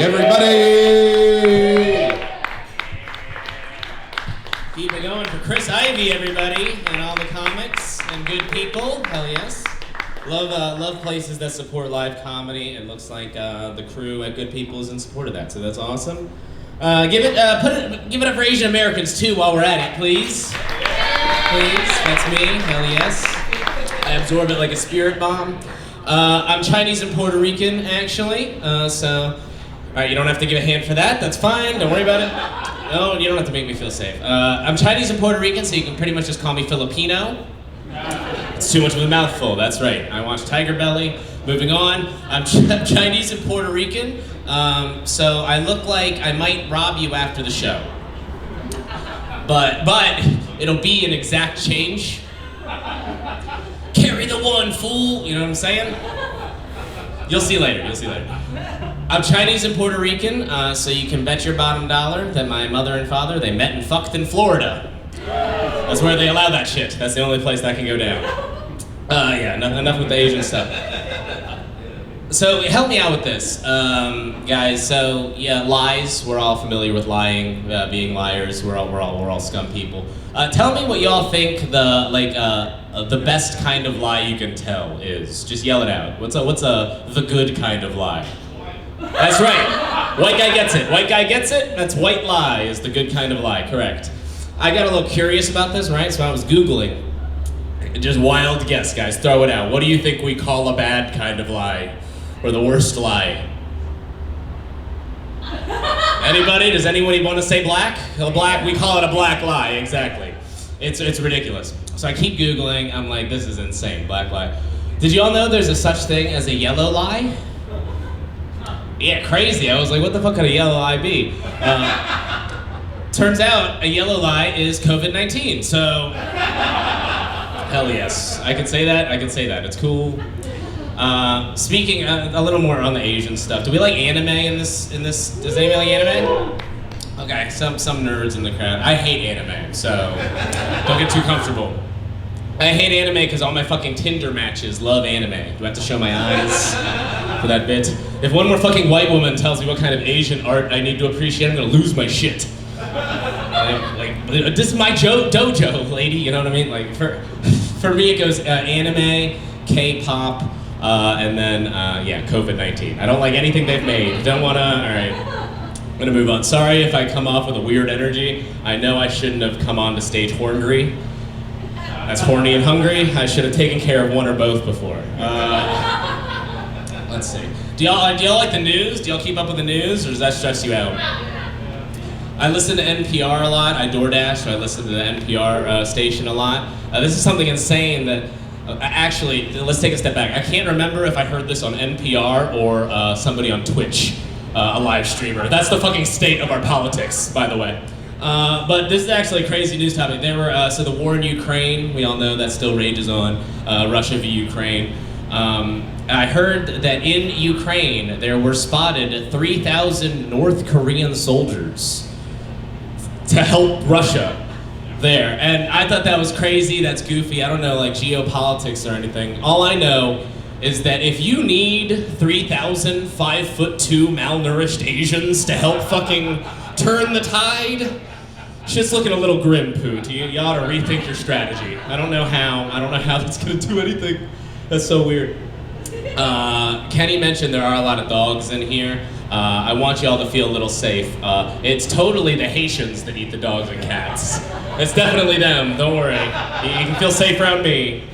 Everybody! Keep it going for Chris Ivy, everybody, and all the comics and good people. Hell yes. Love places that support live comedy. It looks like the crew at Good People is in support of that, so that's awesome. Give it up for Asian Americans too while we're at it, please. Please, that's me. Hell yes. I absorb it like a spirit bomb. I'm Chinese and Puerto Rican, actually. So, all right, you don't have to give a hand for that. That's fine. Don't worry about it. No, you don't have to make me feel safe. I'm Chinese and Puerto Rican, so you can pretty much just call me Filipino. It's too much of a mouthful. That's right. I watch Tiger Belly. Moving on. I'm Chinese and Puerto Rican, so I look like I might rob you after the show. But it'll be an exact change. Carry the one, fool. You know what I'm saying? You'll see later. I'm Chinese and Puerto Rican, so you can bet your bottom dollar that my mother and father, they met and fucked in Florida. That's where they allow that shit. That's the only place that can go down. Yeah, enough with the Asian stuff. So help me out with this, guys. So yeah, lies. We're all familiar with lying, being liars. We're all scum people. Tell me what y'all think the best kind of lie you can tell is. Just yell it out. What's the good kind of lie? That's right. White guy gets it. White guy gets it. That's white lie is the good kind of lie. Correct. I got a little curious about this, right? So I was Googling. Just wild guess, guys. Throw it out. What do you think we call a bad kind of lie? Or the worst lie? Anybody? Does anybody want to say black? Black, we call it a black lie, exactly. It's ridiculous. So I keep Googling, I'm like, this is insane, black lie. Did you all know there's a such thing as a yellow lie? Yeah, crazy. I was like, what the fuck could a yellow lie be? Turns out a yellow lie is COVID-19, so hell yes. I can say that, it's cool. Speaking a little more on the Asian stuff, do we like anime in this? Does anybody like anime? Okay, some nerds in the crowd. I hate anime, so don't get too comfortable. I hate anime because all my fucking Tinder matches love anime. Do I have to show my eyes for that bit? If one more fucking white woman tells me what kind of Asian art I need to appreciate, I'm gonna lose my shit. Like this is my dojo, lady, you know what I mean? Like, for me it goes anime, K-pop, and then, yeah, COVID-19. I don't like anything they've made. Don't wanna, alright. I'm gonna move on. Sorry if I come off with a weird energy. I know I shouldn't have come on to stage horngry. That's horny and hungry. I should have taken care of one or both before. Let's see. Do y'all like the news? Do y'all keep up with the news, or does that stress you out? I listen to NPR a lot. I DoorDash, so I listen to the NPR station a lot. This is something insane that, actually, let's take a step back. I can't remember if I heard this on NPR or somebody on Twitch, a live streamer. That's the fucking state of our politics, by the way. But this is actually a crazy news topic. So the war in Ukraine, we all know that still rages on, Russia v. Ukraine. I heard that in Ukraine, there were spotted 3,000 North Korean soldiers to help Russia there. And I thought that was crazy, that's goofy. I don't know like geopolitics or anything. All I know is that if you need 3,000 5'2" malnourished Asians to help fucking turn the tide, shit's looking a little grim, Poot. You ought to rethink your strategy. I don't know how that's gonna do anything. That's so weird. Kenny mentioned there are a lot of dogs in here. I want y'all to feel a little safe. It's totally the Haitians that eat the dogs and cats. It's definitely them, don't worry. You can feel safe around me.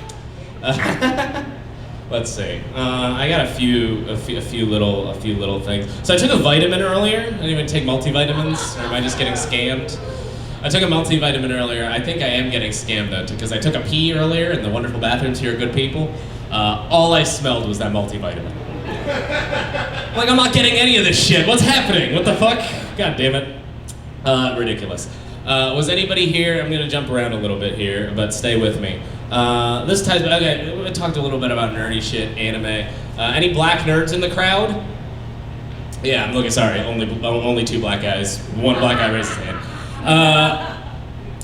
Let's see. I got a few little things. So I took a vitamin earlier. I didn't even take multivitamins, or am I just getting scammed? I took a multivitamin earlier. I think I am getting scammed though, because I took a pee earlier in the wonderful bathrooms here at Good People. All I smelled was that multivitamin. Like, I'm not getting any of this shit. What's happening? What the fuck? God damn it. Ridiculous. Was anybody here? I'm gonna jump around a little bit here, but stay with me. This ties, okay, we talked a little bit about nerdy shit, anime. Any black nerds in the crowd? Yeah, I'm looking, sorry, only two black guys. One black guy raised his hand.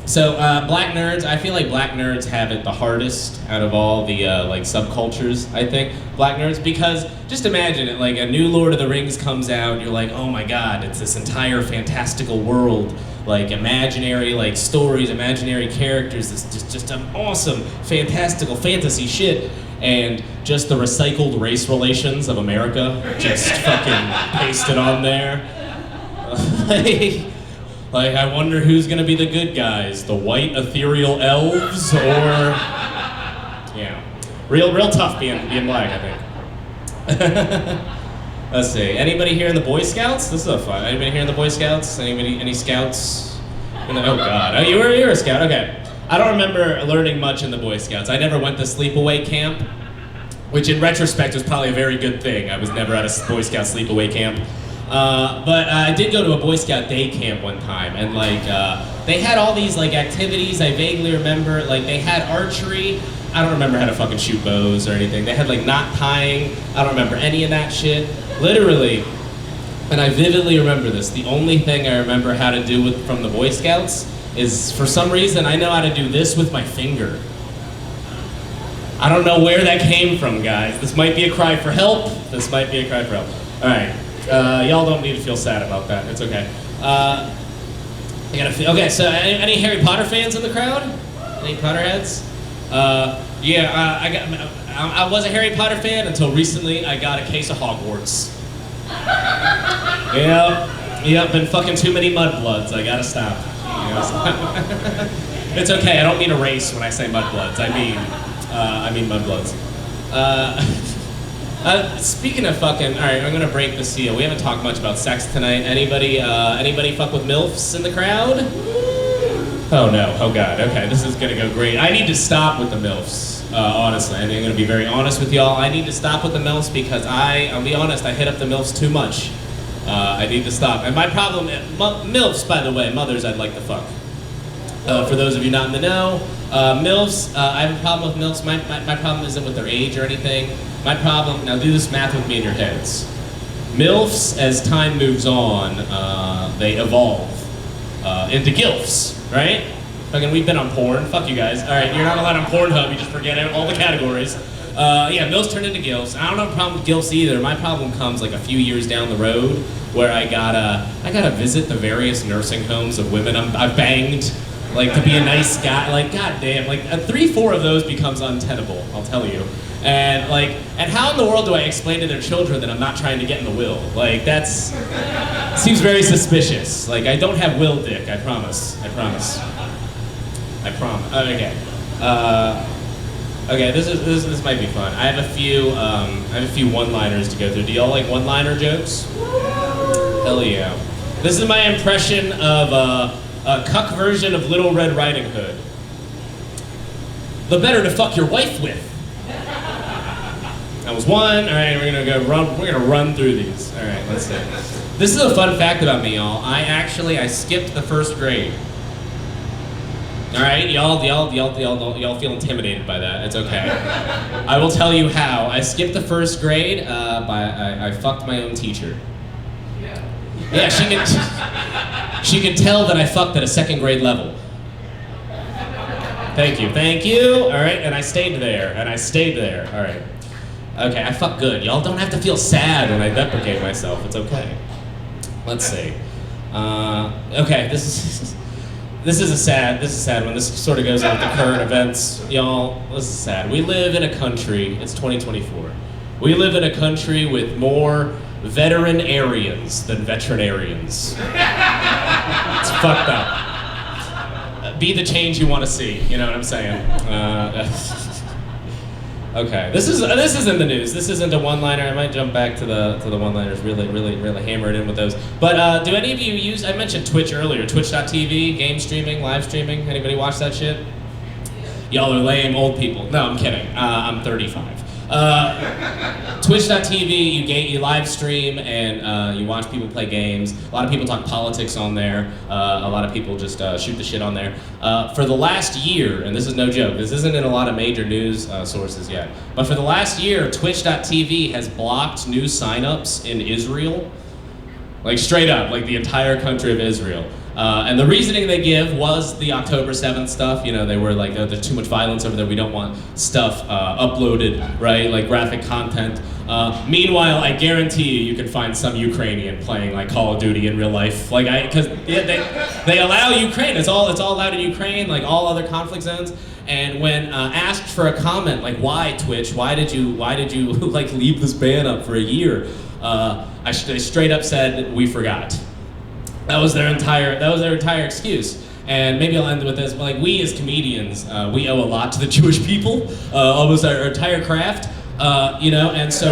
So black nerds, I feel like black nerds have it the hardest out of all the like subcultures, I think, black nerds, because just imagine it, like a new Lord of the Rings comes out, you're like, oh my god, it's this entire fantastical world, like imaginary like stories, imaginary characters, this just an awesome, fantastical fantasy shit, and just the recycled race relations of America, just fucking pasted on there. Like, I wonder who's gonna be the good guys, the white ethereal elves, or yeah, real tough being black, I think. Let's see. Anybody here in the Boy Scouts? This is a fun. Anybody here in the Boy Scouts? Any scouts? Oh God! Oh, you're a scout. Okay. I don't remember learning much in the Boy Scouts. I never went to sleepaway camp, which in retrospect was probably a very good thing. I was never at a Boy Scout sleepaway camp. But I did go to a Boy Scout day camp one time, and like they had all these like activities. I vaguely remember, like they had archery. I don't remember how to fucking shoot bows or anything. They had like knot tying. I don't remember any of that shit. Literally, and I vividly remember this. The only thing I remember how to do from the Boy Scouts is, for some reason, I know how to do this with my finger. I don't know where that came from, guys. This might be a cry for help. This might be a cry for help. All right. Y'all don't need to feel sad about that. It's okay. Okay, so any Harry Potter fans in the crowd? Any Potterheads? I was a Harry Potter fan until recently. I got a case of Hogwarts. Yep, been fucking too many mudbloods. I gotta stop. It's okay. I don't mean a race when I say mudbloods. I mean mudbloods. Speaking of fucking, all right, I'm gonna break the seal. We haven't talked much about sex tonight. Anybody fuck with MILFs in the crowd? Oh no, oh god, okay, this is gonna go great. I need to stop with the MILFs, honestly. I'm gonna be very honest with y'all. I need to stop with the MILFs because I'll be honest, I hit up the MILFs too much. I need to stop. And my problem, MILFs, by the way, mothers I'd like to fuck. For those of you not in the know, MILFs, I have a problem with MILFs. My problem isn't with their age or anything. My problem, now do this math with me in your heads. MILFs, as time moves on, they evolve into GILFs, right? Fucking, we've been on porn, fuck you guys. All right, you're not allowed on Pornhub, you just forget all the categories. Yeah, MILFs turn into GILFs. I don't have a problem with GILFs either. My problem comes like a few years down the road where I gotta visit the various nursing homes of women I've banged, like to be a nice guy. Like, goddamn, like 3-4 of those becomes untenable, I'll tell you. And how in the world do I explain to their children that I'm not trying to get in the will? Like, that's, seems very suspicious. Like, I don't have will dick, I promise. Okay. Okay, this might be fun. I have a few one-liners to go through. Do y'all like one-liner jokes? Hell yeah. This is my impression of a cuck version of Little Red Riding Hood. The better to fuck your wife with. That was one. All right, we're gonna run through these. All right, let's see. This is a fun fact about me, y'all. I skipped the first grade. All right, y'all feel intimidated by that. It's okay. I will tell you how. I skipped the first grade I fucked my own teacher. Yeah, she could tell that I fucked at a second grade level. Thank you. All right, and I stayed there. All right. Okay, I fuck good. Y'all don't have to feel sad when I deprecate myself. It's okay. Let's see. Okay, this is a sad one. This sort of goes on with the current events. Y'all, this is sad. We live in a country, it's 2024. We live in a country with more veterinarians than veterinarians. It's fucked up. Be the change you want to see, you know what I'm saying? Okay, this is in the news. This isn't a one-liner. I might jump back to the one-liners. Really hammer it in with those. But do any of you use? I mentioned Twitch earlier. Twitch.tv, game streaming, live streaming. Anybody watch that shit? Y'all are lame old people. No, I'm kidding. I'm 35. Twitch.tv, you live stream and you watch people play games. A lot of people talk politics on there. A lot of people just shoot the shit on there. For the last year, and this is no joke, this isn't in a lot of major news sources yet, but for the last year, Twitch.tv has blocked new signups in Israel. Like straight up, like the entire country of Israel. And the reasoning they give was the October 7th stuff. You know, they were like, there's too much violence over there. We don't want stuff uploaded, right? Like graphic content. Meanwhile, I guarantee you can find some Ukrainian playing like Call of Duty in real life. Like because they allow Ukraine. It's all allowed in Ukraine, like all other conflict zones. And when asked for a comment, like why Twitch, why did you like leave this ban up for a year? They straight up said we forgot. That was their entire excuse. And maybe I'll end with this, but like we as comedians, we owe a lot to the Jewish people, almost our entire craft, you know. And so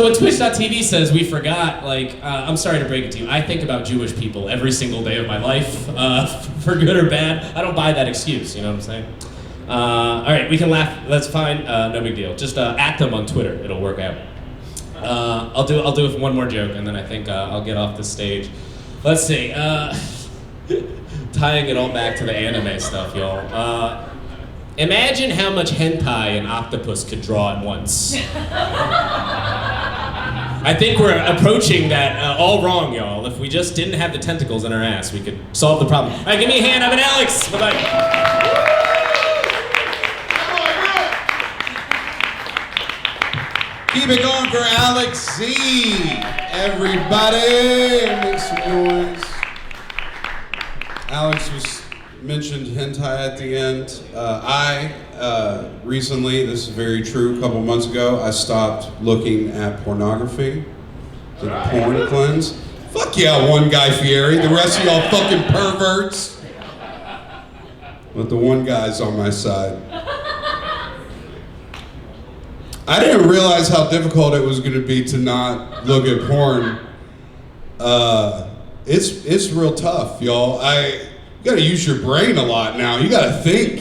when Twitch.tv says we forgot, like I'm sorry to break it to you, I think about Jewish people every single day of my life, for good or bad. I don't buy that excuse, you know what I'm saying? All right, we can laugh. That's fine. No big deal. Just at them on Twitter. It'll work out. I'll do one more joke, and then I think I'll get off the stage. Let's see. Tying it all back to the anime stuff, y'all. Imagine how much hentai an octopus could draw at once. I think we're approaching that all wrong, y'all. If we just didn't have the tentacles in our ass, we could solve the problem. All right, give me a hand. I'm an Alex. Bye-bye. Keep it going for Alex Zee. Everybody, make some noise. Alex was mentioned hentai at the end. I recently, this is very true, a couple months ago, I stopped looking at pornography. Did a porn cleanse. Fuck yeah, one guy Fieri. The rest of y'all fucking perverts. But the one guy's on my side. I didn't realize how difficult it was going to be to not look at porn. It's real tough, y'all. You got to use your brain a lot now. You got to think.